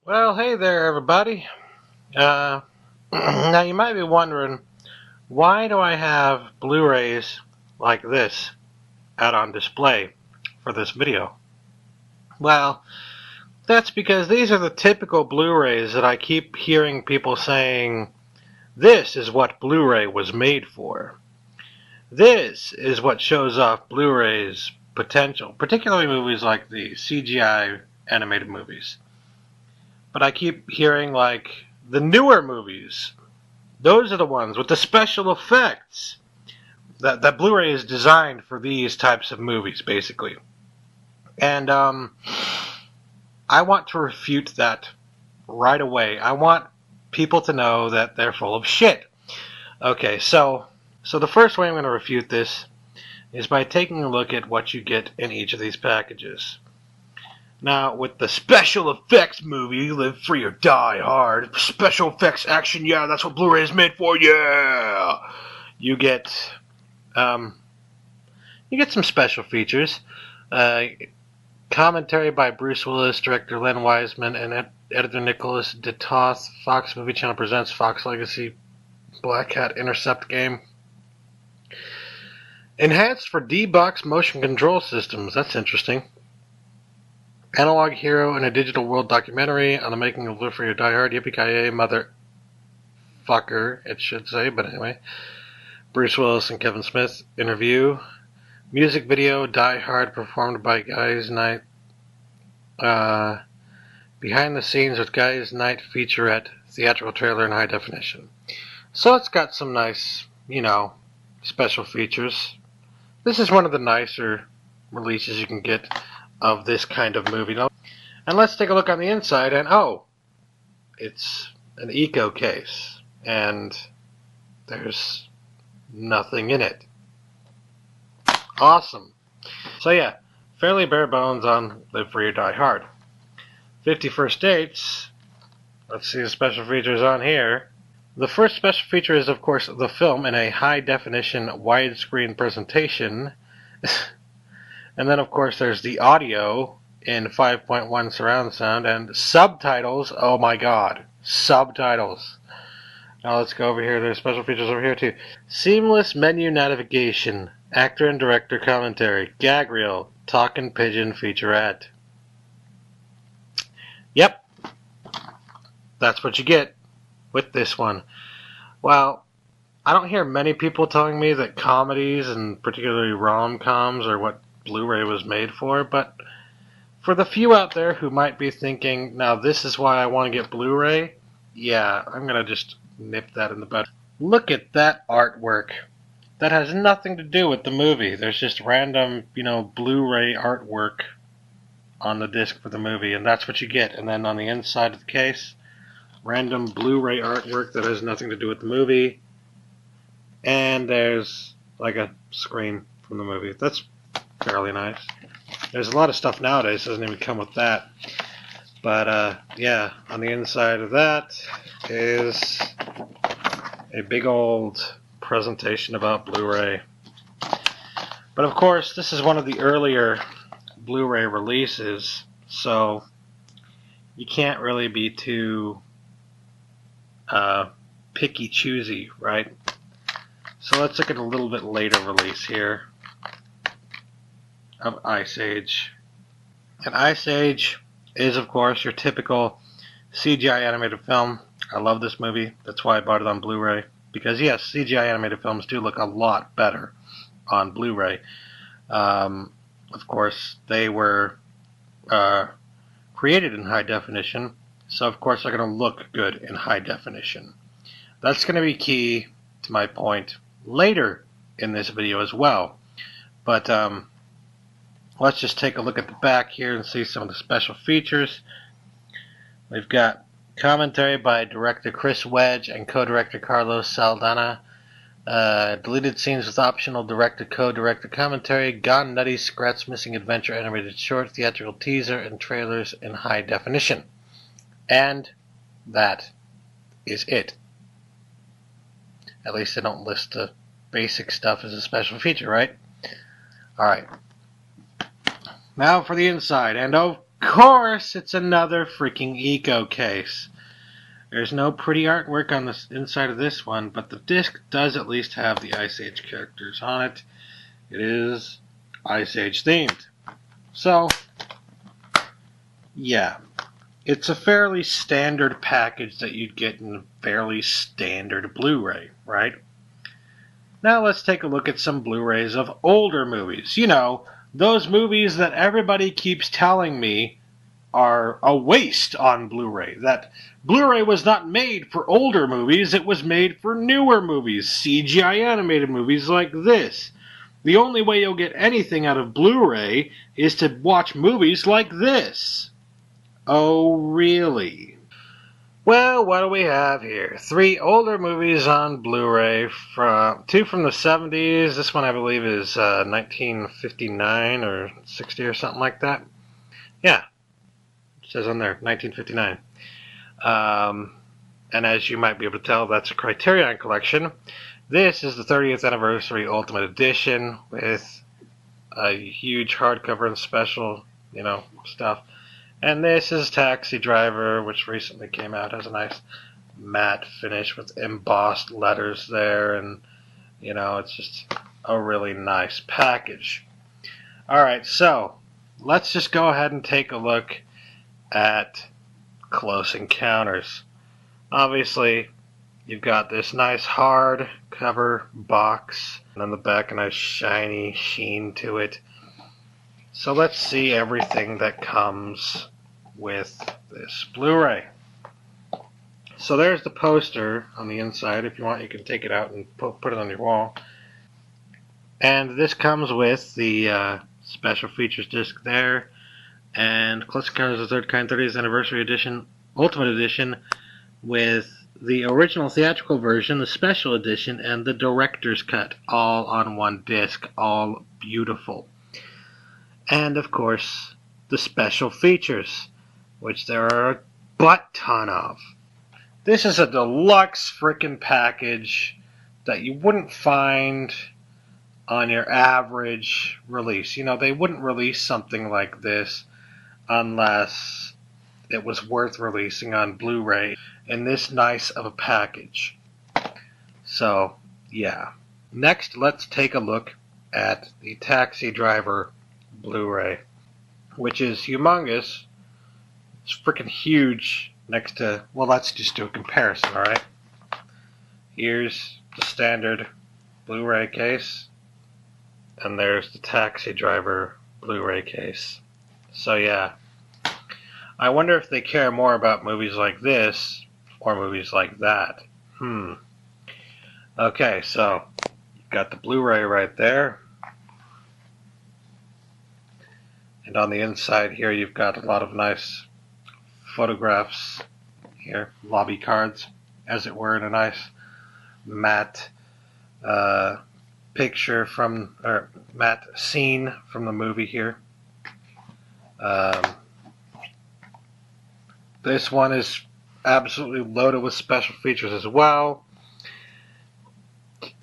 Well, hey there, everybody. Uh, now, you might be wondering, why do I have Blu-rays like this out on display for this video? Well, that's because these are the typical Blu-rays that I keep hearing people saying, this is what Blu-ray was made for. This is what shows off Blu-ray's potential, particularly movies like the CGI animated movies. But I keep hearing, like, the newer movies. Those are the ones with the special effects. That Blu-ray is designed for these types of movies, basically. And I want to refute that right away. I want people to know that they're full of shit. Okay, so the first way I'm going to refute this is by taking a look at what you get in each of these packages. Now, with the special effects movie, Live Free or Die Hard, special effects action, yeah, that's what Blu-ray is made for, yeah! You get some special features. Commentary by Bruce Willis, director Len Wiseman, and editor Nicholas DeToth. Fox Movie Channel presents Fox Legacy Black Hat Intercept game. Enhanced for D-Box motion control systems. That's interesting. Analog Hero in a Digital World documentary on the making of Live Free or Die Hard. Yippee-ki-yay, motherfucker, it should say, but anyway. Bruce Willis and Kevin Smith interview. Music video, Die Hard, performed by Guys Night. Behind the scenes with Guys Night featurette, theatrical trailer in high definition. So it's got some nice, special features. This is one of the nicer releases you can get of this kind of movie. And let's take a look on the inside, and it's an eco case, and there's nothing in it. Awesome. So yeah, fairly bare bones on Live Free or Die Hard. 51st Dates. Let's see the special features on here. The first special feature is, of course, the film in a high-definition widescreen presentation. And then, of course, there's the audio in 5.1 surround sound and subtitles. Oh my god, subtitles. Now let's go over here. There's special features over here too. Seamless menu navigation, actor and director commentary, gag reel, talkin' pigeon featurette. Yep, that's what you get with this one. Well, I don't hear many people telling me that comedies, and particularly rom-coms, are what Blu-ray was made for, but for the few out there who might be thinking, now this is why I want to get Blu-ray, yeah, I'm going to just nip that in the bud. Look at that artwork. That has nothing to do with the movie. There's just random, Blu-ray artwork on the disc for the movie, and that's what you get. And then on the inside of the case, random Blu-ray artwork that has nothing to do with the movie, and there's like a screen from the movie. That's fairly nice. There's a lot of stuff nowadays that doesn't even come with that. But yeah, on the inside of that is a big old presentation about Blu-ray. But of course, this is one of the earlier Blu-ray releases, so you can't really be too picky-choosy, right? So let's look at a little bit later release here of Ice Age. And Ice Age is, of course, your typical CGI animated film. I love this movie. That's why I bought it on Blu-ray. Because, yes, CGI animated films do look a lot better on Blu-ray. Of course, they were created in high definition, so of course they're going to look good in high definition. That's going to be key to my point later in this video as well. But let's just take a look at the back here and see some of the special features. We've got commentary by director Chris Wedge and co-director Carlos Saldana. Deleted scenes with optional director, co-director commentary. Gone Nutty, Scratch Missing Adventure animated short, theatrical teaser, and trailers in high definition. And that is it. At least they don't list the basic stuff as a special feature, right? Alright. Now for the inside. And of course, it's another freaking eco case. There's no pretty artwork on the inside of this one, but the disc does at least have the Ice Age characters on it. It is Ice Age themed. So, yeah. It's a fairly standard package that you'd get in a fairly standard Blu-ray, right? Now let's take a look at some Blu-rays of older movies. You know, those movies that everybody keeps telling me are a waste on Blu-ray. That Blu-ray was not made for older movies, it was made for newer movies, CGI animated movies like this. The only way you'll get anything out of Blu-ray is to watch movies like this. Oh, really? Well, what do we have here? 3 older movies on Blu-ray, 2 from the 70s. This one, I believe, is 1959 or 60 or something like that. Yeah, it says on there, 1959. And as you might be able to tell, that's a Criterion Collection. This is the 30th Anniversary Ultimate Edition with a huge hardcover and special, stuff. And this is Taxi Driver, which recently came out. Has a nice matte finish with embossed letters there, and it's just a really nice package. Alright, so let's just go ahead and take a look at Close Encounters. Obviously, you've got this nice hard cover box, and on the back a nice shiny sheen to it. So let's see everything that comes with this Blu-ray. So there's the poster on the inside. If you want, you can take it out and put it on your wall. And this comes with the special features disc there, and Close Encounters of the Third Kind 30th Anniversary Edition, Ultimate Edition, with the original theatrical version, the special edition, and the director's cut, all on one disc, all beautiful. And, of course, the special features, which there are a butt ton of. This is a deluxe frickin' package that you wouldn't find on your average release. They wouldn't release something like this unless it was worth releasing on Blu-ray in this nice of a package. So, yeah. Next, let's take a look at the Taxi Driver Blu-ray, which is humongous. It's freaking huge next to, well, let's just do a comparison, alright? Here's the standard Blu-ray case, and there's the Taxi Driver Blu-ray case. So yeah, I wonder if they care more about movies like this or movies like that. Okay, so you've got the Blu-ray right there. And on the inside here, you've got a lot of nice photographs here, lobby cards, as it were, in a nice matte picture from, or matte scene from the movie here. This one is absolutely loaded with special features as well.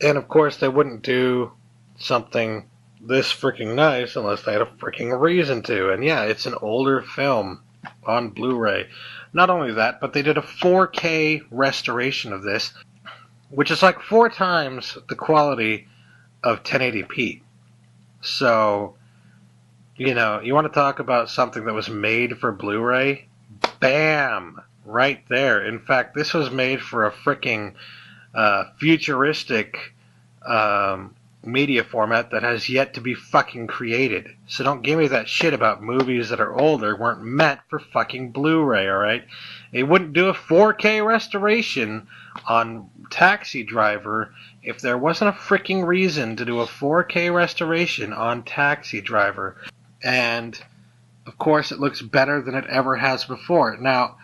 And of course, they wouldn't do something this freaking nice unless they had a freaking reason to. And yeah, it's an older film on Blu-ray. Not only that, but they did a 4K restoration of this, which is like 4 times the quality of 1080p. So, you want to talk about something that was made for Blu-ray? Bam! Right there. In fact, this was made for a freaking futuristic media format that has yet to be fucking created. So don't give me that shit about movies that are older weren't meant for fucking Blu-ray, alright? They wouldn't do a 4K restoration on Taxi Driver if there wasn't a freaking reason to do a 4K restoration on Taxi Driver. And, of course, it looks better than it ever has before. Now,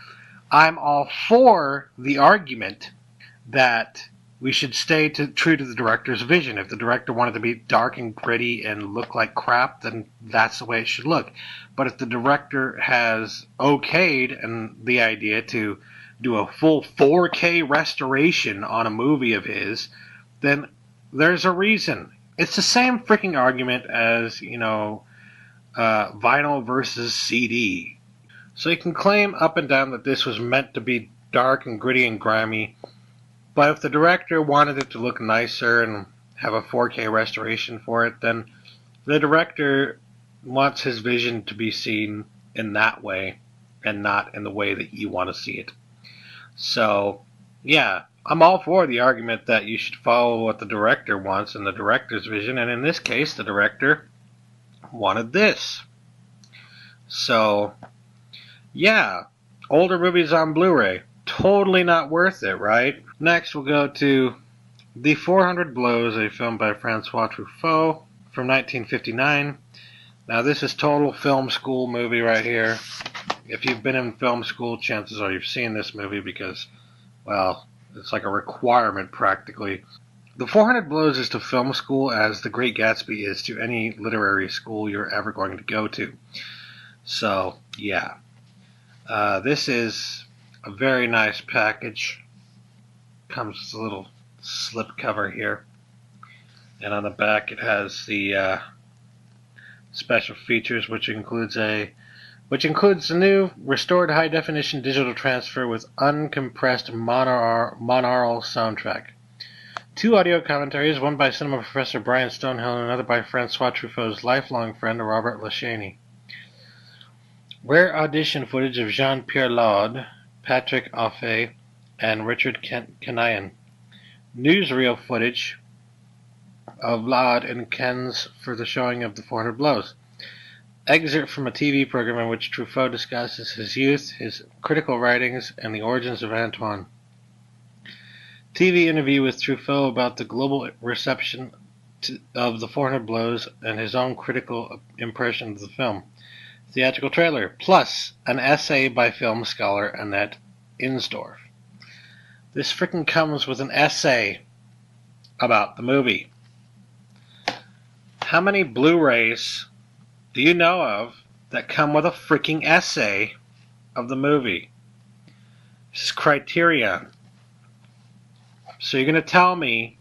I'm all for the argument that we should stay true to the director's vision. If the director wanted to be dark and gritty and look like crap, then that's the way it should look. But if the director has okayed and the idea to do a full 4K restoration on a movie of his, then there's a reason. It's the same freaking argument as, vinyl versus CD. So you can claim up and down that this was meant to be dark and gritty and grimy, but if the director wanted it to look nicer and have a 4K restoration for it, then the director wants his vision to be seen in that way and not in the way that you want to see it. So, yeah, I'm all for the argument that you should follow what the director wants and the director's vision, and in this case, the director wanted this. So, yeah, older movies on Blu-ray, totally not worth it, right? Next, we'll go to The 400 Blows, a film by Francois Truffaut from 1959. Now, this is total film school movie right here. If you've been in film school, chances are you've seen this movie because, well, it's like a requirement practically. The 400 Blows is to film school as The Great Gatsby is to any literary school you're ever going to go to. So, yeah. This is a very nice package. Comes with a little slip cover here. And on the back it has the special features, which includes a new restored high-definition digital transfer with uncompressed monaural soundtrack. 2 audio commentaries, one by cinema professor Brian Stonehill and another by Francois Truffaut's lifelong friend Robert Lachaney. Rare audition footage of Jean-Pierre Laude, Patrick Offay, and Richard Canayan. Newsreel footage of Laude and Ken's for the showing of The 400 Blows. Excerpt from a TV program in which Truffaut discusses his youth, his critical writings, and the origins of Antoine. TV interview with Truffaut about the global reception of The 400 Blows and his own critical impression of the film. Theatrical trailer, plus an essay by film scholar Annette Insdorf. This frickin' comes with an essay about the movie. How many Blu-rays do you know of that come with a freaking essay of the movie? This is Criterion. So you're going to tell me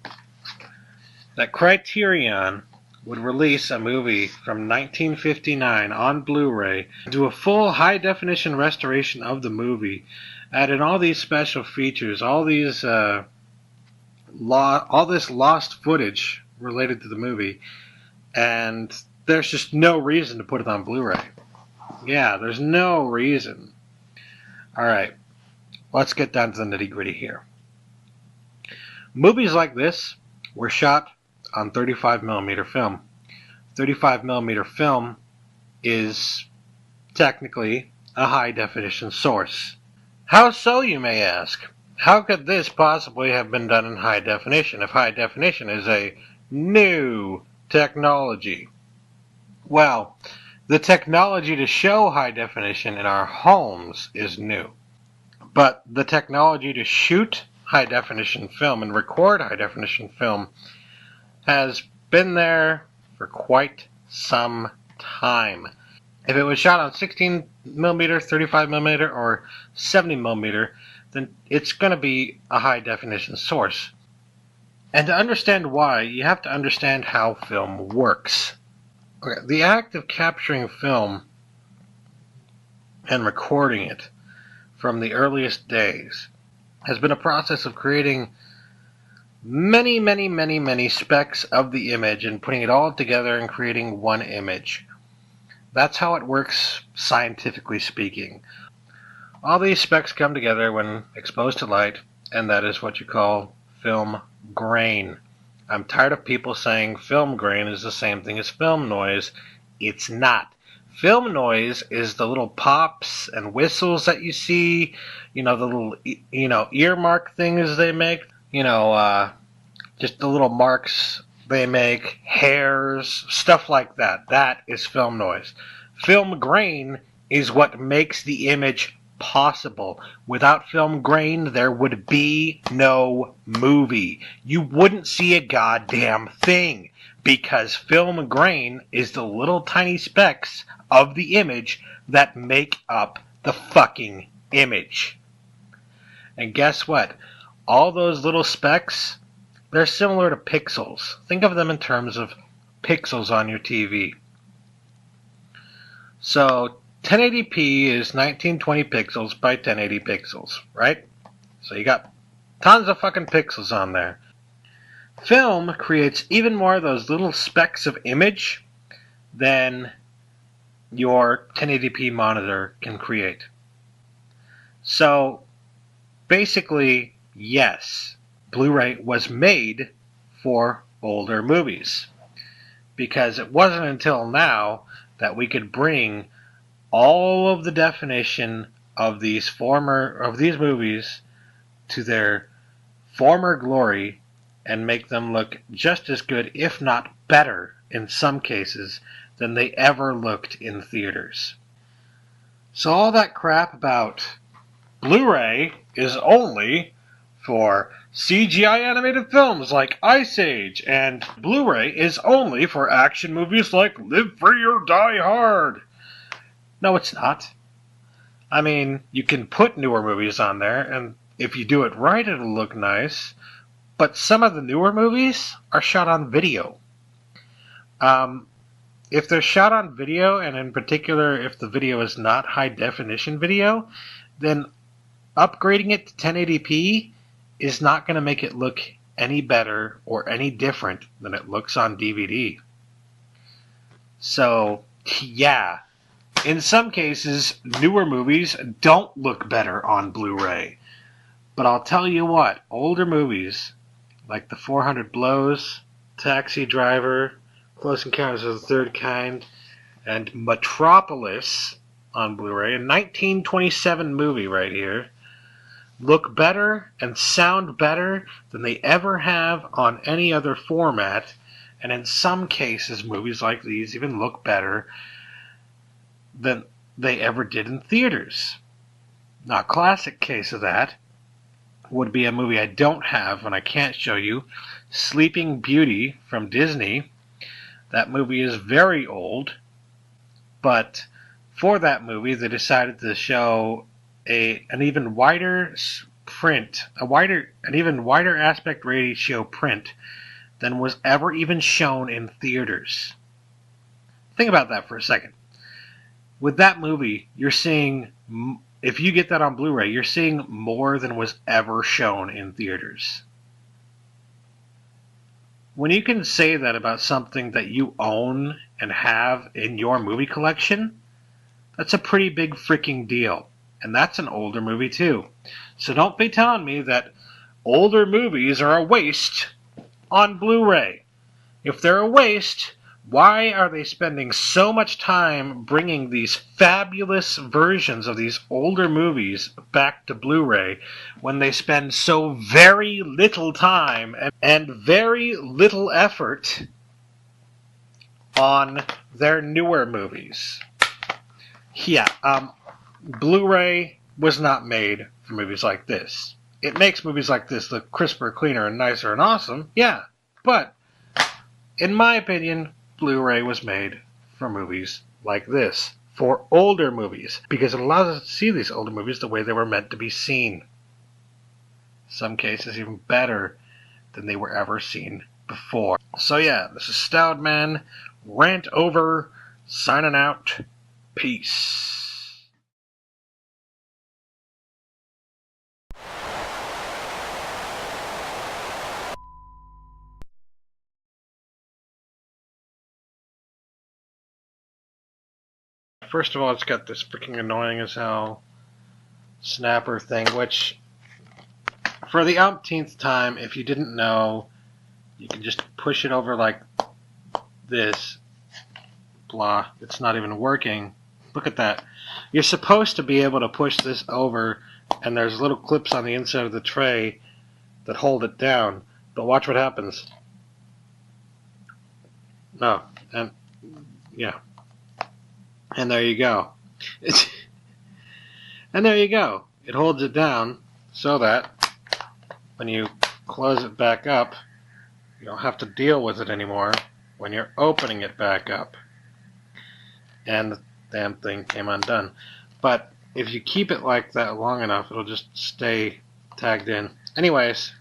that Criterion would release a movie from 1959 on Blu-ray, do a full high-definition restoration of the movie, add in all these special features, all this lost footage related to the movie, and there's just no reason to put it on Blu-ray. Yeah, there's no reason. Alright, let's get down to the nitty-gritty here. Movies like this were shot on 35mm film. 35mm film is technically a high-definition source. How so, you may ask? How could this possibly have been done in high definition if high definition is a new technology? Well, the technology to show high definition in our homes is new. But the technology to shoot high definition film and record high definition film has been there for quite some time. If it was shot on 16mm, 35mm, or 70mm, then it's going to be a high definition source. And to understand why, you have to understand how film works. Okay, the act of capturing film and recording it from the earliest days has been a process of creating many specks of the image and putting it all together and creating one image. That's how it works, scientifically speaking. All these specks come together when exposed to light, and that is what you call film grain. I'm tired of people saying film grain is the same thing as film noise. It's not. Film noise is the little pops and whistles that you see, the little, earmark things they make, just the little marks they make, hairs, stuff like that. That is film noise. Film grain is what makes the image possible. Without film grain, there would be no movie. You wouldn't see a goddamn thing, because film grain is the little tiny specks of the image that make up the fucking image. And guess what? All those little specks, they're similar to pixels. Think of them in terms of pixels on your TV. So 1080p is 1920 pixels by 1080 pixels, right? So you got tons of fucking pixels on there. Film creates even more of those little specks of image than your 1080p monitor can create. So basically, yes, Blu-ray was made for older movies, because it wasn't until now that we could bring all of the definition of these movies to their former glory and make them look just as good, if not better, in some cases, than they ever looked in theaters. So all that crap about Blu-ray is only for CGI animated films like Ice Age, and Blu-ray is only for action movies like Live Free or Die Hard. No, it's not. I mean, you can put newer movies on there, and if you do it right, it'll look nice. But some of the newer movies are shot on video. If they're shot on video, and in particular if the video is not high definition video, then upgrading it to 1080p is not going to make it look any better or any different than it looks on DVD. So, yeah, in some cases, newer movies don't look better on Blu-ray. But I'll tell you what, older movies like The 400 Blows, Taxi Driver, Close Encounters of the Third Kind, and Metropolis on Blu-ray, a 1927 movie right here, look better and sound better than they ever have on any other format, and in some cases, movies like these even look better than they ever did in theaters. Now, a classic case of that would be a movie I don't have and I can't show you, Sleeping Beauty from Disney. That movie is very old, but for that movie they decided to show an even wider print, an even wider aspect ratio print than was ever even shown in theaters. Think about that for a second. With that movie, you're seeing, if you get that on Blu-ray, you're seeing more than was ever shown in theaters. When you can say that about something that you own and have in your movie collection, that's a pretty big freaking deal. And that's an older movie too. So don't be telling me that older movies are a waste on Blu-ray. If they're a waste, why are they spending so much time bringing these fabulous versions of these older movies back to Blu-ray when they spend so very little time and very little effort on their newer movies? Yeah, Blu-ray was not made for movies like this. It makes movies like this look crisper, cleaner, and nicer and awesome, yeah, but in my opinion, Blu-ray was made for movies like this, for older movies, because it allows us to see these older movies the way they were meant to be seen. In some cases, even better than they were ever seen before. So yeah, this is Stoudman, rant over, signing out, peace. First of all, it's got this freaking annoying as hell snapper thing, which, for the umpteenth time, if you didn't know, you can just push it over like this. Blah, it's not even working. Look at that. You're supposed to be able to push this over, and there's little clips on the inside of the tray that hold it down, but watch what happens. No, and yeah. And there you go. And there you go. It holds it down so that when you close it back up, you don't have to deal with it anymore when you're opening it back up. And the damn thing came undone. But if you keep it like that long enough, it'll just stay tagged in. Anyways,